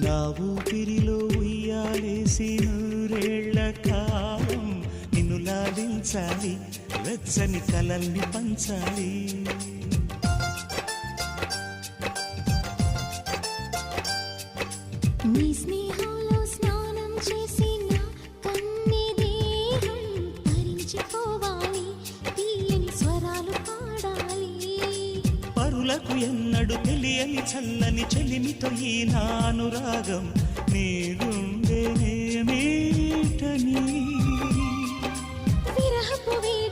నా ఊపిరిలో ఉయ్యాలేసి నూరేళ్ల కాలం నిన్ను లాలించాలి, వెచ్చని కలల్ని పంచాలి. నీ స్నేహంలో స్నానం చేసి నా కన్ని దేహం తరించిపోవాలి, తీయని స్వరాలు పాడాలి. పరులకు ఎన్నడు తెలియని చల్లని చెలిమితో ఈ నా అనురాగం నీ గుండెనే మీటని విరహపు వేడి